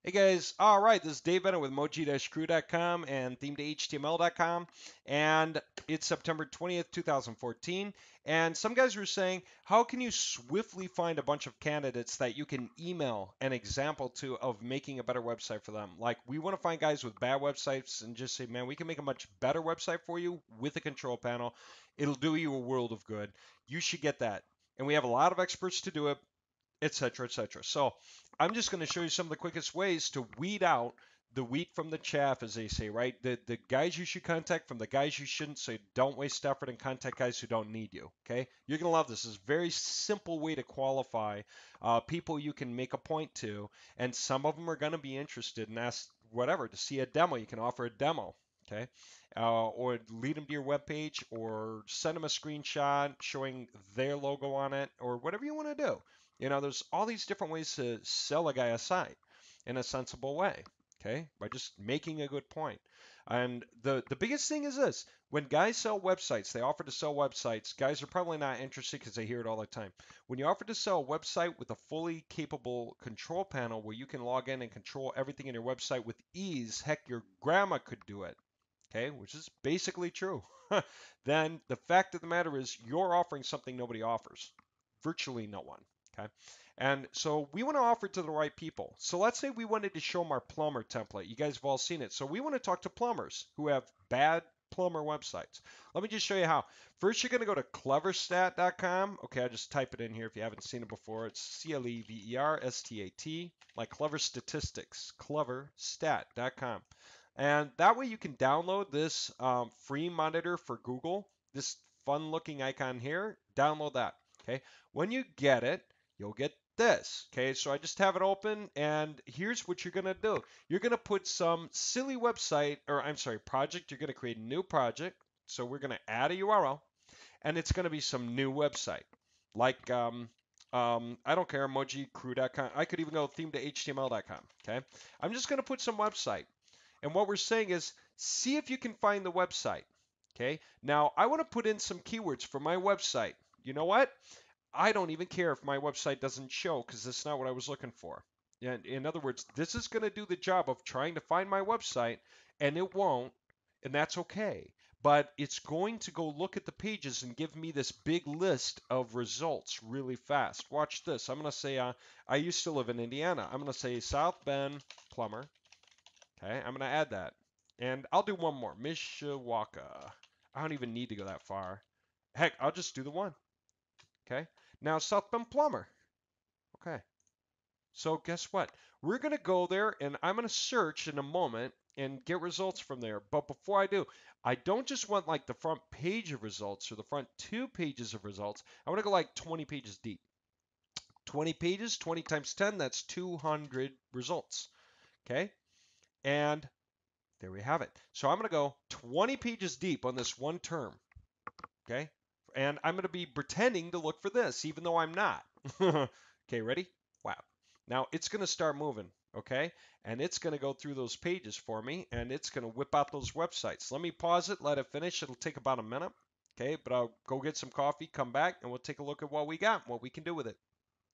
Hey guys, all right, this is Dave Bennett with moji-crew.com and theme2html.com, and it's September 20th, 2014, and some guys were saying, how can you swiftly find a bunch of candidates that you can email an example to of making a better website for them? Like, we want to find guys with bad websites and just say, man, we can make a much better website for you with a control panel. It'll do you a world of good. You should get that. And we have a lot of experts to do it, etc., etc. So I'm just going to show you some of the quickest ways to weed out the wheat from the chaff, as they say, right? The guys you should contact from the guys you shouldn't, so don't waste effort and contact guys who don't need you, okay? You're going to love this. It's a very simple way to qualify people you can make a point to, and some of them are going to be interested and ask whatever to see a demo. You can offer a demo. Okay, or lead them to your webpage, or send them a screenshot showing their logo on it, or whatever you want to do. You know, there's all these different ways to sell a guy a site in a sensible way, okay, by just making a good point. And the biggest thing is this: when guys sell websites, they offer to sell websites. Guys are probably not interested because they hear it all the time. When you offer to sell a website with a fully capable control panel where you can log in and control everything in your website with ease, heck, your grandma could do it, okay, which is basically true, then the fact of the matter is you're offering something nobody offers. Virtually no one. Okay. And so we want to offer it to the right people. So let's say we wanted to show them our plumber template. You guys have all seen it. So we want to talk to plumbers who have bad plumber websites. Let me just show you how. First, you're going to go to cleverstat.com. Okay, I'll just type it in here if you haven't seen it before. It's CLEVERSTAT, like Clever Statistics, cleverstat.com. And that way you can download this free monitor for Google, this fun looking icon here. Download that. Okay. When you get it, you'll get this. Okay. So I just have it open, and here's what you're going to do. You're going to put some silly website, or I'm sorry, project. You're going to create a new project. So we're going to add a URL, and it's going to be some new website. Like, I don't care, emojicrew.com. I could even go theme2html.com. Okay. I'm just going to put some website. And what we're saying is, see if you can find the website. Okay. Now, I want to put in some keywords for my website. You know what? I don't even care if my website doesn't show, because that's not what I was looking for. In other words, this is going to do the job of trying to find my website, and it won't, and that's okay. But it's going to go look at the pages and give me this big list of results really fast. Watch this. I'm going to say, I used to live in Indiana. I'm going to say South Bend Plumber. Okay, I'm going to add that. And I'll do one more. Mishawaka. I don't even need to go that far. Heck, I'll just do the one. Okay, now South Bend Plumber. Okay, so guess what? We're going to go there, and I'm going to search in a moment and get results from there. But before I do, I don't just want like the front page of results or the front 2 pages of results. I want to go like 20 pages deep. 20 pages, 20 times 10, that's 200 results. Okay, and there we have it. So I'm going to go 20 pages deep on this one term. Okay, and I'm going to be pretending to look for this, even though I'm not. Okay, ready? Wow. Now it's going to start moving, okay? And it's going to go through those pages for me, and it's going to whip out those websites. Let me pause it, let it finish. It'll take about a minute, okay? But I'll go get some coffee, come back, and we'll take a look at what we got, what we can do with it.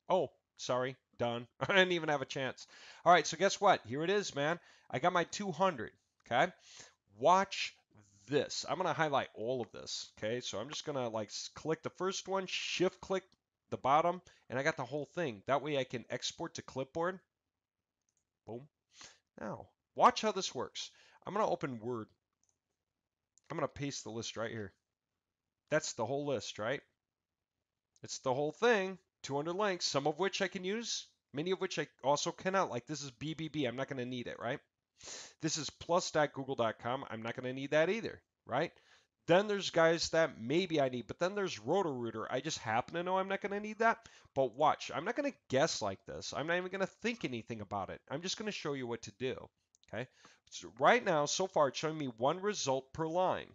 Oh, sorry, done. I didn't even have a chance. All right, so guess what? Here it is, man. I got my 200, okay? Watch this. I'm going to highlight all of this, okay? So I'm just going to like click the first one, shift click the bottom, and I got the whole thing. That way I can export to clipboard. Boom. Now, watch how this works. I'm going to open Word. I'm going to paste the list right here. That's the whole list, right? It's the whole thing. 200 links, some of which I can use, many of which I also cannot. Like this is BBB. I'm not going to need it, right? This is plus.google.com. I'm not going to need that either, right? Then there's guys that maybe I need, but then there's Roto-Rooter. I just happen to know I'm not going to need that. But watch, I'm not going to guess like this. I'm not even going to think anything about it. I'm just going to show you what to do. Okay. So right now, so far, it's showing me one result per line.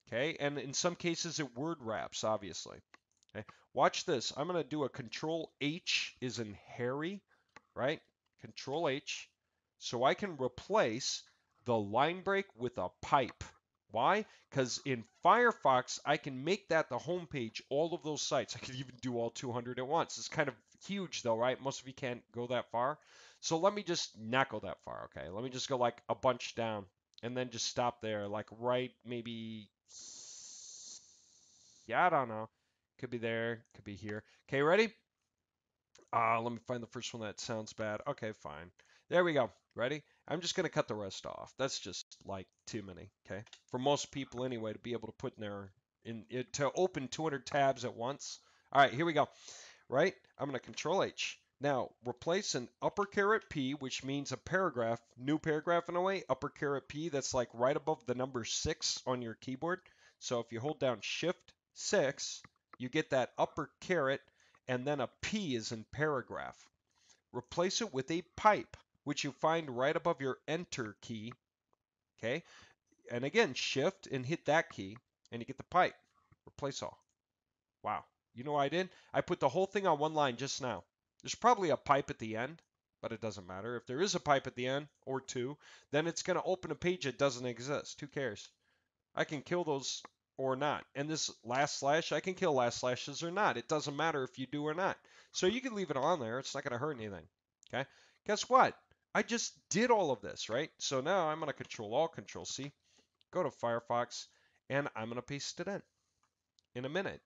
Okay. And in some cases, it word wraps, obviously. Okay. Watch this. I'm going to do a Control H is in Harry, right? Control H. So I can replace the line break with a pipe. Why? Because in Firefox, I can make that the home page, all of those sites. I could even do all 200 at once. It's kind of huge though, right? Most of you can't go that far. So let me just not go that far, okay? Let me just go like a bunch down and then just stop there, like right maybe, yeah, I don't know. Could be there, could be here. Okay, ready? Let me find the first one that sounds bad. Okay, fine. There we go. Ready? I'm just going to cut the rest off. That's just like too many, okay? For most people anyway, to be able to put in their, to open 200 tabs at once. All right, here we go. Right? I'm going to Control H. Now, replace an upper caret P, which means a paragraph, new paragraph in a way, upper caret P, that's like right above the number 6 on your keyboard. So if you hold down Shift 6, you get that upper caret, and then a P is in paragraph. Replace it with a pipe, which you find right above your Enter key. Okay? And again, Shift and hit that key, and you get the pipe. Replace all. Wow. You know what I did? I put the whole thing on one line just now. There's probably a pipe at the end, but it doesn't matter. If there is a pipe at the end, or two, then it's going to open a page that doesn't exist. Who cares? I can kill those or not. And this last slash, I can kill last slashes or not. It doesn't matter if you do or not. So you can leave it on there. It's not going to hurt anything. Okay? Guess what? I just did all of this, right? So now I'm going to Control Alt, Control C, go to Firefox, and I'm going to paste it in a minute.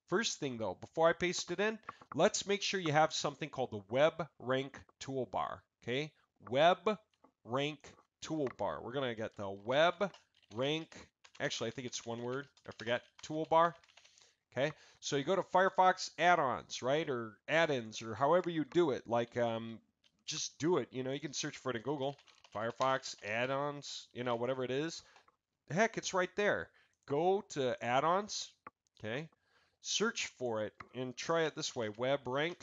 First thing though, before I paste it in, let's make sure you have something called the Web Rank Toolbar. Okay, Web Rank Toolbar. We're gonna get the Web Rank. Actually, I think it's one word. I forget. Toolbar. Okay, so you go to Firefox add-ons, right, or add-ins, or however you do it. Like, just do it. You know, you can search for it in Google. Firefox add-ons. You know, whatever it is. Heck, it's right there. Go to add-ons. Okay. Search for it and try it this way, web rank.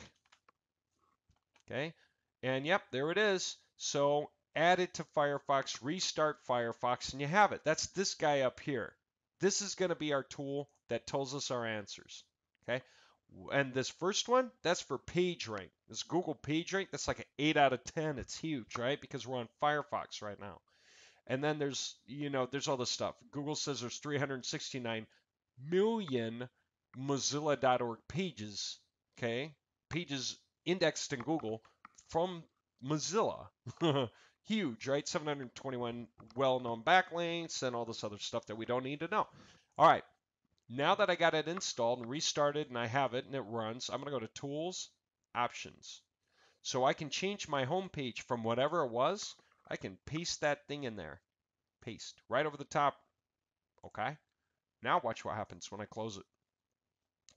Okay. And yep, there it is. So add it to Firefox, restart Firefox, and you have it. That's this guy up here. This is going to be our tool that tells us our answers. Okay. And this first one, that's for PageRank. This Google PageRank, that's like an 8 out of 10. It's huge, right? Because we're on Firefox right now. And then there's, there's all this stuff. Google says there's 369 million Mozilla.org pages, okay? Pages indexed in Google from Mozilla. Huge, right? 721 well-known backlinks and all this other stuff that we don't need to know. All right, now that I got it installed and restarted and I have it and it runs, I'm going to go to Tools, Options. So I can change my home page from whatever it was. I can paste that thing in there. Paste right over the top. Okay. Now watch what happens when I close it.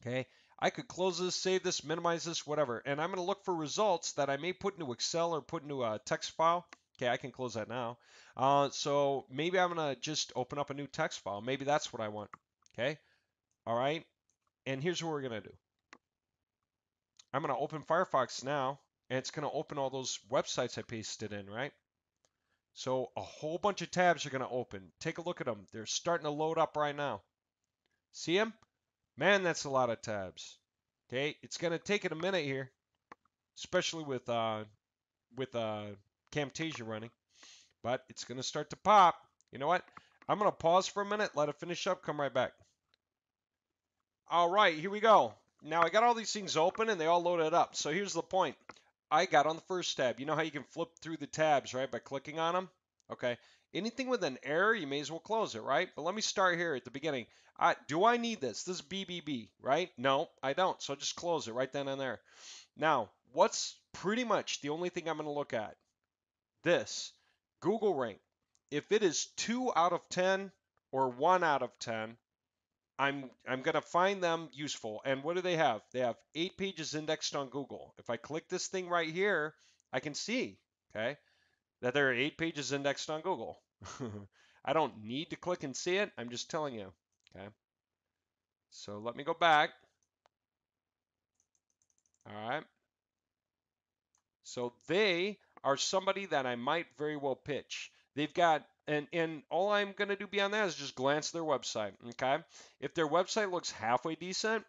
Okay. I could close this, save this, minimize this, whatever. And I'm going to look for results that I may put into Excel or put into a text file. Okay, I can close that now. So maybe I'm going to just open up a new text file. Maybe that's what I want. Okay. All right. And here's what we're going to do. I'm going to open Firefox now, and it's going to open all those websites I pasted in, right? So a whole bunch of tabs are going to open. Take a look at them. They're starting to load up right now. See them? Man, that's a lot of tabs. Okay, it's going to take it a minute here, especially with Camtasia running, but it's going to start to pop. You know what? I'm going to pause for a minute, let it finish up, come right back. All right, here we go. Now I got all these things open and they all loaded up. So here's the point. I got on the first tab. You know how you can flip through the tabs, right, by clicking on them? Okay. Anything with an error, you may as well close it, right? But let me start here at the beginning. Do I need this? This is BBB, right? No, I don't. So just close it right then and there. Now, what's pretty much the only thing I'm going to look at? This, Google rank. If it is 2 out of 10 or 1 out of 10, I'm going to find them useful. And what do they have? They have 8 pages indexed on Google. If I click this thing right here, I can see, okay, that there are 8 pages indexed on Google. I don't need to click and see it. I'm just telling you, okay? So let me go back. All right. So they are somebody that I might very well pitch. They've got, and all I'm going to do beyond that is just glance their website, okay? If their website looks halfway decent,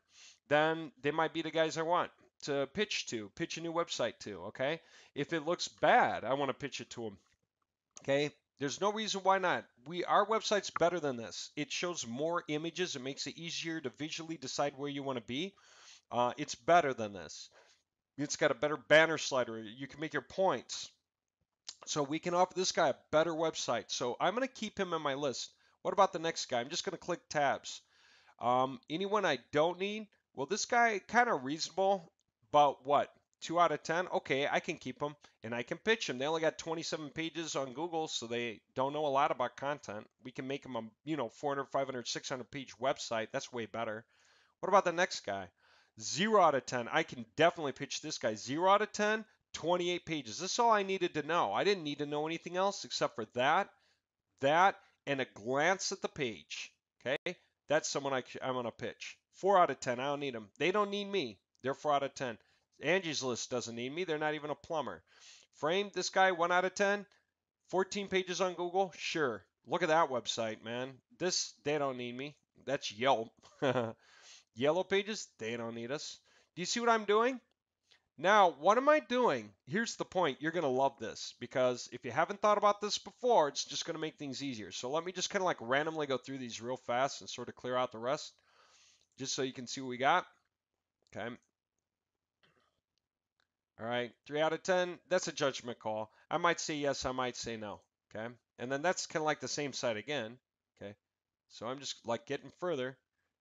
then they might be the guys I want to pitch to, pitch a new website to, okay? If it looks bad, I want to pitch it to them, okay? There's no reason why not. Our website's better than this. It shows more images. It makes it easier to visually decide where you want to be. It's better than this. It's got a better banner slider. You can make your points. So we can offer this guy a better website. So I'm going to keep him in my list. What about the next guy? I'm just going to click tabs. Anyone I don't need? Well, this guy kind of reasonable, but what? 2 out of 10? Okay, I can keep him and I can pitch him. They only got 27 pages on Google, so they don't know a lot about content. We can make them a 400, 500, 600 page website. That's way better. What about the next guy? 0 out of 10. I can definitely pitch this guy. 0 out of 10, 28 pages. This is all I needed to know. I didn't need to know anything else except for that, and a glance at the page. Okay? That's someone I'm going to pitch. 4 out of 10. I don't need them. They don't need me. They're 4 out of 10. Angie's List doesn't need me. They're not even a plumber. Frame, this guy, 1 out of 10. 14 pages on Google? Sure. Look at that website, man. They don't need me. That's Yelp. Yellow pages, they don't need us. Do you see what I'm doing? Now, what am I doing? Here's the point. You're going to love this because if you haven't thought about this before, it's just going to make things easier. So let me just kind of like randomly go through these real fast and sort of clear out the rest just so you can see what we got. Okay. All right. 3 out of 10. That's a judgment call. I might say yes. I might say no. Okay. And then that's kind of like the same side again. Okay. So I'm just like getting further.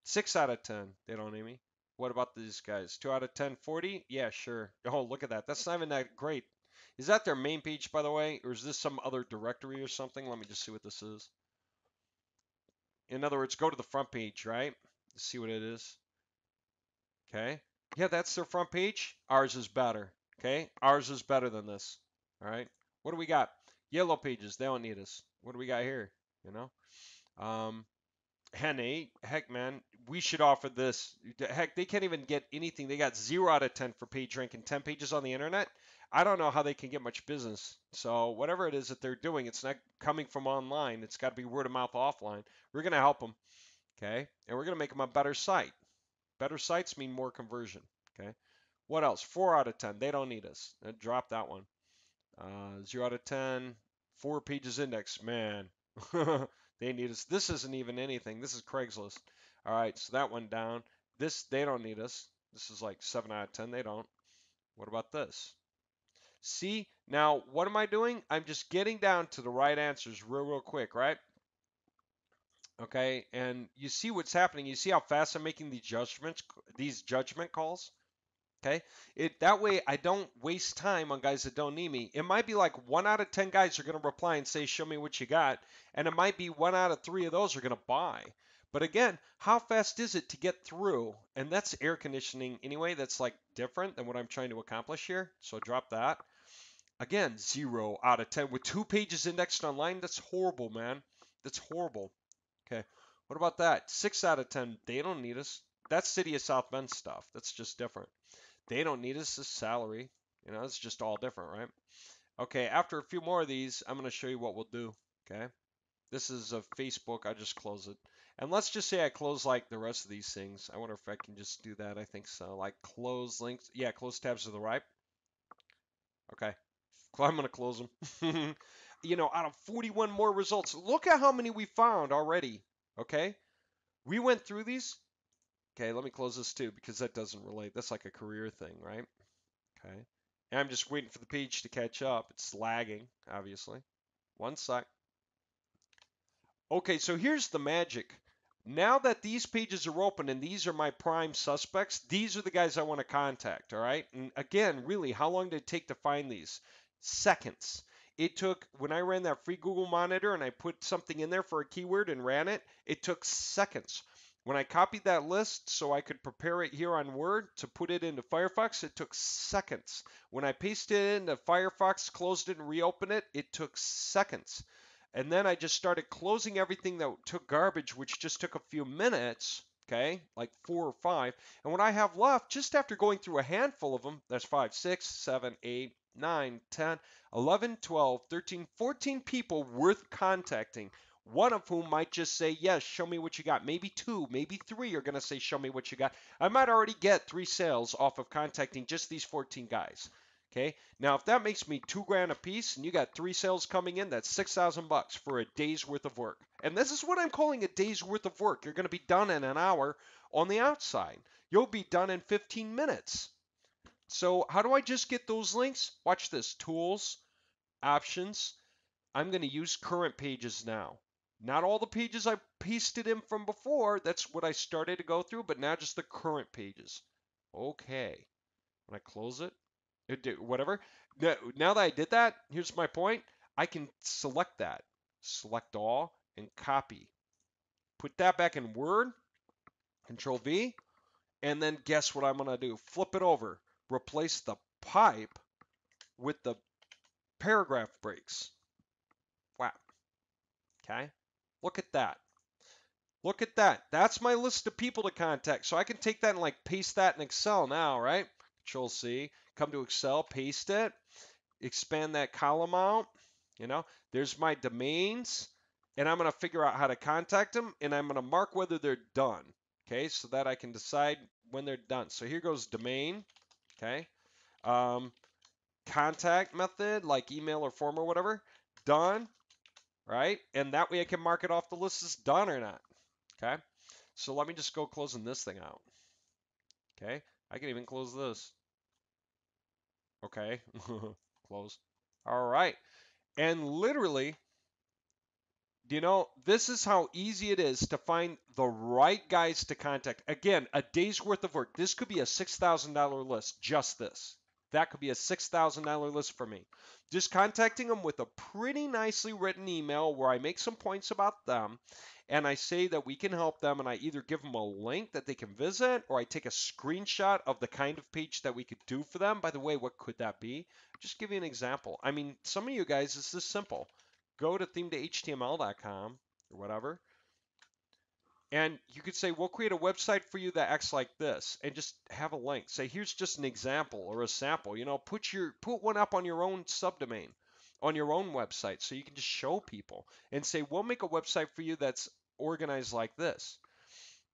6 out of 10. They don't need me. What about these guys? 2 out of 10, 40? Yeah, sure. Oh, look at that. That's not even that great. Is that their main page, by the way? Or is this some other directory or something? Let me just see what this is. In other words, go to the front page, right? See what it is. Okay. Yeah, that's their front page. Ours is better. Okay. Ours is better than this. All right. What do we got? Yellow pages. They don't need us. What do we got here? You know? Henny, heck, man, we should offer this. Heck, they can't even get anything. They got 0 out of 10 for page rank and 10 pages on the internet. I don't know how they can get much business. So whatever it is that they're doing, it's not coming from online. It's got to be word of mouth offline. We're going to help them, okay? And we're going to make them a better site. Better sites mean more conversion, okay? What else? 4 out of 10. They don't need us. Drop that one. 0 out of 10. 4 pages index. Man, they need us. This isn't even anything. This is Craigslist. All right, so that one down. They don't need us. This is like 7 out of 10. They don't. What about this? See, now what am I doing? I'm just getting down to the right answers real quick, right? Okay, and you see what's happening. You see how fast I'm making these judgment calls? Okay, that way I don't waste time on guys that don't need me. It might be like 1 out of 10 guys are going to reply and say, show me what you got. And it might be 1 out of 3 of those are going to buy. But again, how fast is it to get through? And that's air conditioning anyway. That's like different than what I'm trying to accomplish here. So drop that. Again, 0 out of 10 with 2 pages indexed online. That's horrible, man. That's horrible. Okay. What about that? 6 out of 10. They don't need us. That's City of South Bend stuff. That's just different. They don't need us as salary. It's just all different, right? Okay, after a few more of these, I'm going to show you what we'll do. Okay, this is a Facebook. I just close it. And let's just say I close like the rest of these things. I wonder if I can just do that. I think so. Like close links. Yeah, close tabs to the right. Okay, I'm going to close them. Out of 41 more results, look at how many we found already. Okay, we went through these. Okay, let me close this too because that doesn't relate. That's like a career thing, right? Okay. And I'm just waiting for the page to catch up. It's lagging, obviously. One sec. Okay, so here's the magic. Now that these pages are open and these are my prime suspects, these are the guys I want to contact, all right? And again, really, how long did it take to find these? Seconds. It took, when I ran that free Google Monitor and I put something in there for a keyword and ran it, it took seconds. When I copied that list so I could prepare it here on Word to put it into Firefox, it took seconds. When I pasted it into Firefox, closed it and reopened it, it took seconds. And then I just started closing everything that took garbage, which just took a few minutes, okay, like 4 or 5. And what I have left, just after going through a handful of them, that's 5, 6, 7, 8, 9, 10, 11, 12, 13, 14 people worth contacting. One of whom might just say, yes, show me what you got. Maybe 2, maybe 3 are going to say, show me what you got. I might already get 3 sales off of contacting just these 14 guys. Okay, now if that makes me $2,000 a piece and you got 3 sales coming in, that's $6,000 for a day's worth of work. And this is what I'm calling a day's worth of work. You're going to be done in an hour on the outside. You'll be done in 15 minutes. So how do I just get those links? Watch this. Tools, options. I'm going to use current pages now. Not all the pages I pasted in from before. That's what I started to go through, but now just the current pages. Okay. When I close it whatever. Now that I did that, here's my point. I can select that. Select all and copy. Put that back in Word. Control V. And then guess what I'm going to do? Flip it over. Replace the pipe with the paragraph breaks. Wow. Okay. Look at that. Look at that. That's my list of people to contact. So I can take that and like paste that in Excel now, right? Control C, come to Excel, paste it, expand that column out. You know, there's my domains, and I'm going to figure out how to contact them, and I'm going to mark whether they're done. Okay, so that I can decide when they're done. So here goes domain. Okay. Um, Contact method, like email or form or whatever, done, right? And that way I can mark it off the list as done or not. Okay. So let me just go closing this thing out. Okay. I can even close this. Okay. Close. All right. And literally, this is how easy it is to find the right guys to contact. Again, a day's worth of work. This could be a $6,000 list, just this. That could be a $6,000 list for me. Just contacting them with a pretty nicely written email where I make some points about them and I say that we can help them, and I either give them a link that they can visit or I take a screenshot of the kind of page that we could do for them. By the way, what could that be? Just give you an example. I mean, some of you guys, it's this simple. Go to theme2html.com or whatever, and you could say, we'll create a website for you that acts like this, and just have a link. Say, here's just an example or a sample. Put one up on your own subdomain, on your own website, so you can just show people and say, we'll make a website for you that's organized like this.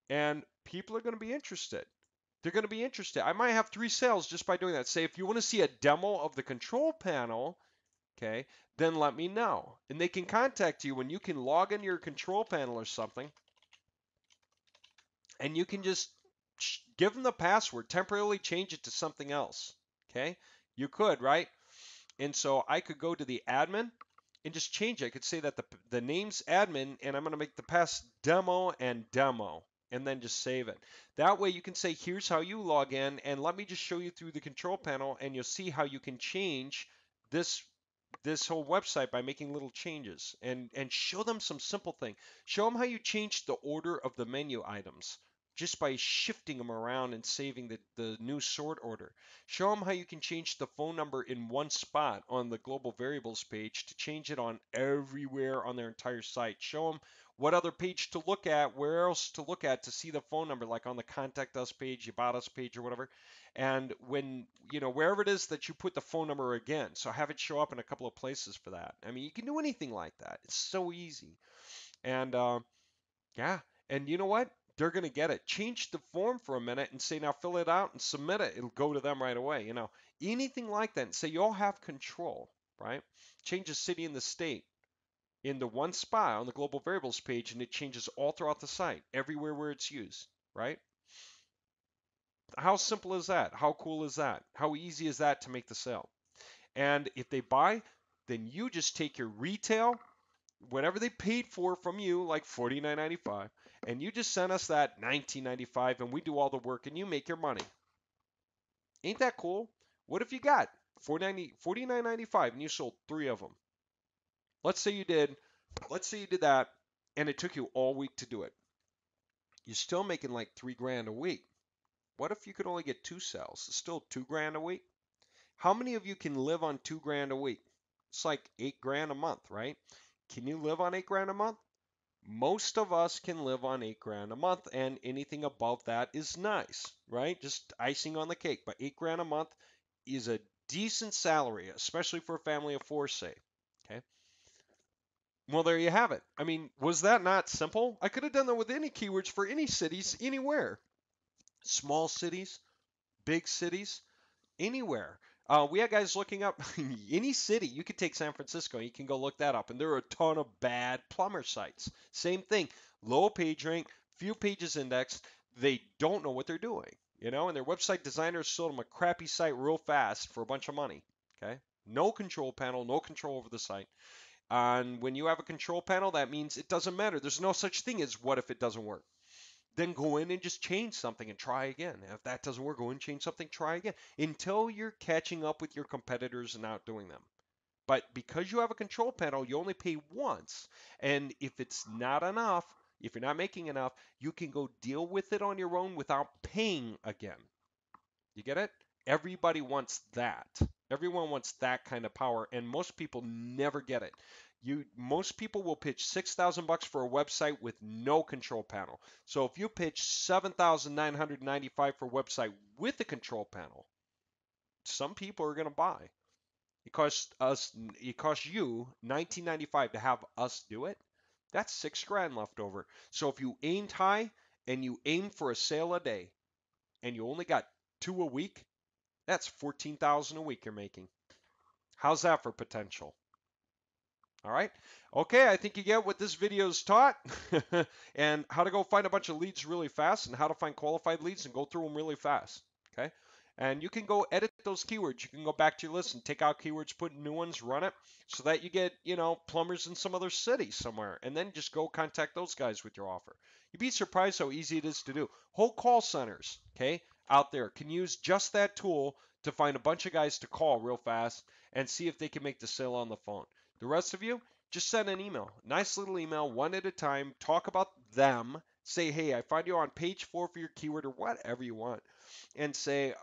And people are going to be interested. They're going to be interested. I might have 3 sales just by doing that. Say, if you want to see a demo of the control panel, okay, then let me know. And they can contact you when you can log into your control panel or something, and you can just give them the password, temporarily change it to something else. Okay, you could, right? And so I could go to the admin and just change it. I could say that the name's admin, and I'm going to make the pass demo and demo, and then just save it. That way you can say, here's how you log in, and let me just show you through the control panel, and you'll see how you can change this whole website by making little changes, and show them some simple thing. Show them how you change the order of the menu items just by shifting them around and saving the new sort order. Show them how you can change the phone number in one spot on the global variables page to change it on everywhere on their entire site. Show them what other page to look at, where else to look at to see the phone number, like on the contact us page, about us page, or whatever. And when, wherever it is that you put the phone number again, so have it show up in a couple of places for that. I mean, you can do anything like that. It's so easy. And yeah, and you know what? They're going to get it. Change the form for a minute and say, now fill it out and submit it. It'll go to them right away. Anything like that. And say, you all have control, right? Change the city and the state into one spot on the global variables page, and it changes all throughout the site, everywhere where it's used, right? How simple is that? How cool is that? How easy is that to make the sale? And if they buy, then you just take your retail, whatever they paid for from you, like $49.95, and you just send us that $19.95, and we do all the work, and you make your money. Ain't that cool? What if you got $49.95 and you sold 3 of them? Let's say you did that, and it took you all week to do it. You're still making like $3 grand a week. What if you could only get 2 sales? It's still $2 grand a week. How many of you can live on $2 grand a week? It's like $8 grand a month, right? Can you live on $8 grand a month? Most of us can live on $8 grand a month, and anything above that is nice, right? Just icing on the cake. But $8 grand a month is a decent salary, especially for a family of 4, say. Okay. Well, there you have it. I mean, was that not simple? I could have done that with any keywords for any cities, anywhere. Small cities, big cities, anywhere. We had guys looking up any city. You could take San Francisco. You can go look that up. And there are a ton of bad plumber sites. Same thing. Low page rank, few pages indexed. They don't know what they're doing. and their website designer sold them a crappy site real fast for a bunch of money. Okay, no control panel, no control over the site. And when you have a control panel, that means it doesn't matter. There's no such thing as what if it doesn't work. Then go in and just change something and try again. If that doesn't work, go in and change something, try again until you're catching up with your competitors and outdoing them. But because you have a control panel, you only pay once. And if it's not enough, if you're not making enough, you can go deal with it on your own without paying again. You get it? Everybody wants that. Everyone wants that kind of power, and most people never get it. Most people will pitch $6,000 for a website with no control panel. So if you pitch $7,995 for a website with a control panel, some people are going to buy. It costs you $19.95 to have us do it. That's $6,000 left over. So if you aimed high and you aimed for a sale a day and you only got 2 a week, that's 14,000 a week you're making. How's that for potential? All right. Okay, I think you get what this video is taught and how to go find a bunch of leads really fast and how to find qualified leads and go through them really fast. Okay. And you can go edit those keywords. You can go back to your list and take out keywords, put in new ones, run it so that you get, plumbers in some other city somewhere. And then just go contact those guys with your offer. You'd be surprised how easy it is to do. Whole call centers, okay, out there can use just that tool to find a bunch of guys to call real fast and see if they can make the sale on the phone. The rest of you, just send an email. Nice little email, one at a time. Talk about them. Say, hey, I find you on page 4 for your keyword or whatever you want. And say,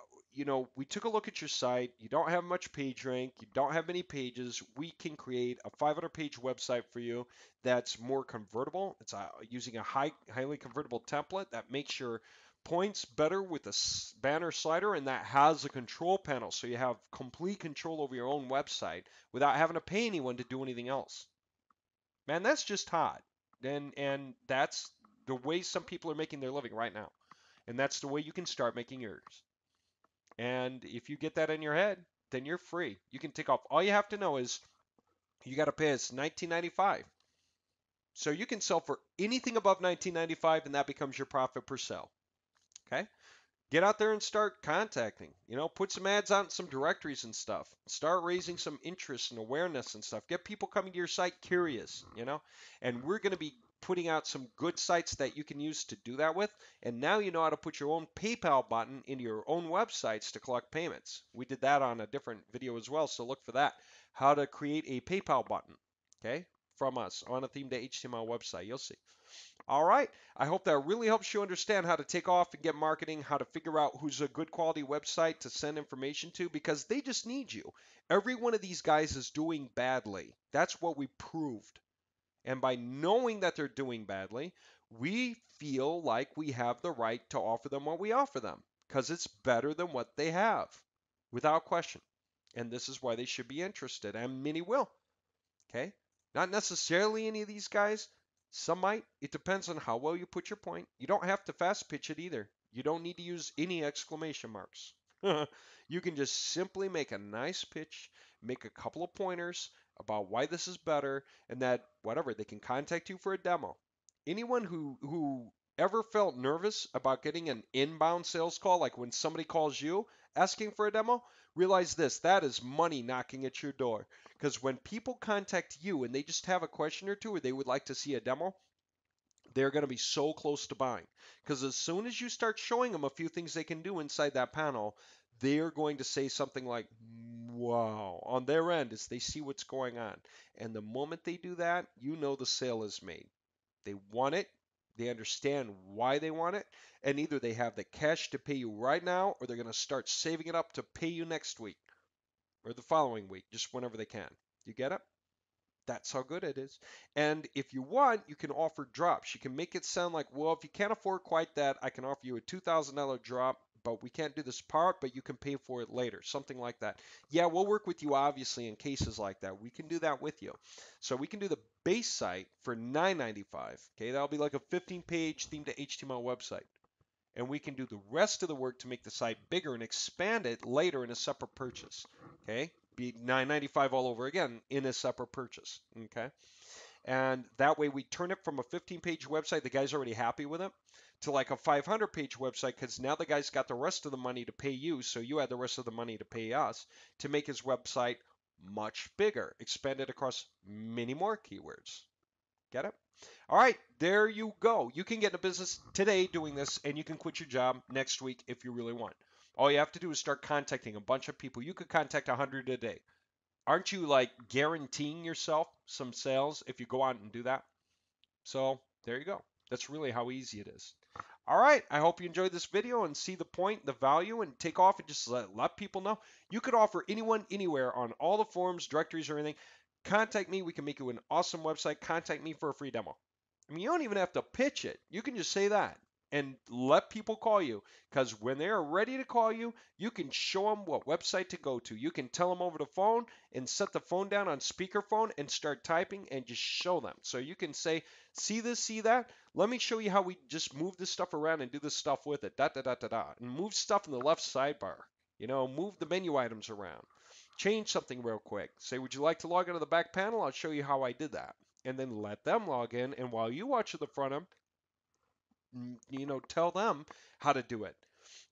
we took a look at your site. You don't have much page rank. You don't have many pages. We can create a 500-page website for you that's more convertible. It's using a highly convertible template that makes your points better with a banner slider, and that has a control panel. So you have complete control over your own website without having to pay anyone to do anything else. Man, that's just hot. And that's the way some people are making their living right now. And that's the way you can start making yours. And if you get that in your head, then you're free. You can take off. All you have to know is you got to pay us $19.95. So you can sell for anything above $19.95, and that becomes your profit per sale. Okay? Get out there and start contacting. Put some ads out in some directories and stuff. Start raising some interest and awareness and stuff. Get people coming to your site curious, And we're going to be putting out some good sites that you can use to do that with. And now you know how to put your own PayPal button into your own websites to collect payments. We did that on a different video as well, so look for that. How to create a PayPal button, okay, from us on a Theme2HTML website. You'll see. All right. I hope that really helps you understand how to take off and get marketing, how to figure out who's a good quality website to send information to, because they just need you. Every one of these guys is doing badly. That's what we proved. And by knowing that they're doing badly, we feel like we have the right to offer them what we offer them because it's better than what they have, without question. And this is why they should be interested, and many will. Okay? Not necessarily any of these guys. Some might. It depends on how well you put your point. You don't have to fast pitch it either. You don't need to use any exclamation marks. You can just simply make a nice pitch, make a couple of pointers about why this is better, and that whatever, they can contact you for a demo. Anyone who ever felt nervous about getting an inbound sales call, like when somebody calls you asking for a demo, realize this, that is money knocking at your door. Because when people contact you and they just have a question or two or they would like to see a demo, they're going to be so close to buying. Because as soon as you start showing them a few things they can do inside that panel, they're going to say something like, wow, on their end as they see what's going on. And the moment they do that, you know the sale is made. They want it. They understand why they want it. And either they have the cash to pay you right now or they're going to start saving it up to pay you next week or the following week, just whenever they can. You get it? That's how good it is. And if you want, you can offer drops. You can make it sound like, well, if you can't afford quite that, I can offer you a $2,000 drop, but we can't do this part, but you can pay for it later. Something like that. Yeah, we'll work with you, obviously, in cases like that. We can do that with you. So we can do the base site for $9.95. Okay, that'll be like a 15-page Theme2HTML website. And we can do the rest of the work to make the site bigger and expand it later in a separate purchase. Okay, be $9.95 all over again in a separate purchase. Okay, And that way we turn it from a 15-page website, the guy's already happy with it, to like a 500-page website because now the guy's got the rest of the money to pay you, so you had the rest of the money to pay us to make his website much bigger, expand it across many more keywords. Get it? All right, there you go. You can get into business today doing this, and you can quit your job next week if you really want. All you have to do is start contacting a bunch of people. You could contact 100 a day. Aren't you like guaranteeing yourself some sales if you go out and do that? So there you go. That's really how easy it is. All right, I hope you enjoyed this video and see the point, the value, and take off and just let people know. You could offer anyone, anywhere on all the forums, directories, or anything. Contact me. We can make you an awesome website. Contact me for a free demo. I mean, you don't even have to pitch it. You can just say that and let people call you because when they are ready to call you, you can show them what website to go to. You can tell them over the phone and set the phone down on speakerphone and start typing and just show them. So you can say, see this, see that. Let me show you how we just move this stuff around and do this stuff with it. Da da da da da. And move stuff in the left sidebar. Move the menu items around. Change something real quick. Say, would you like to log into the back panel? I'll show you how I did that. And then let them log in. And while you watch at the front of them, tell them how to do it.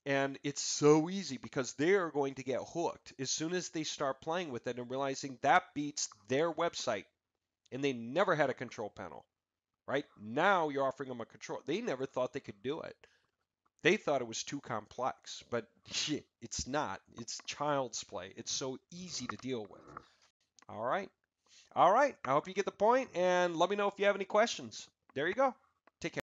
And it's so easy because they're going to get hooked as soon as they start playing with it and realizing that beats their website. And they never had a control panel, right? Now you're offering them a control. They never thought they could do it. They thought it was too complex, but it's not. It's child's play. It's so easy to deal with. All right. All right. I hope you get the point, and let me know if you have any questions. There you go.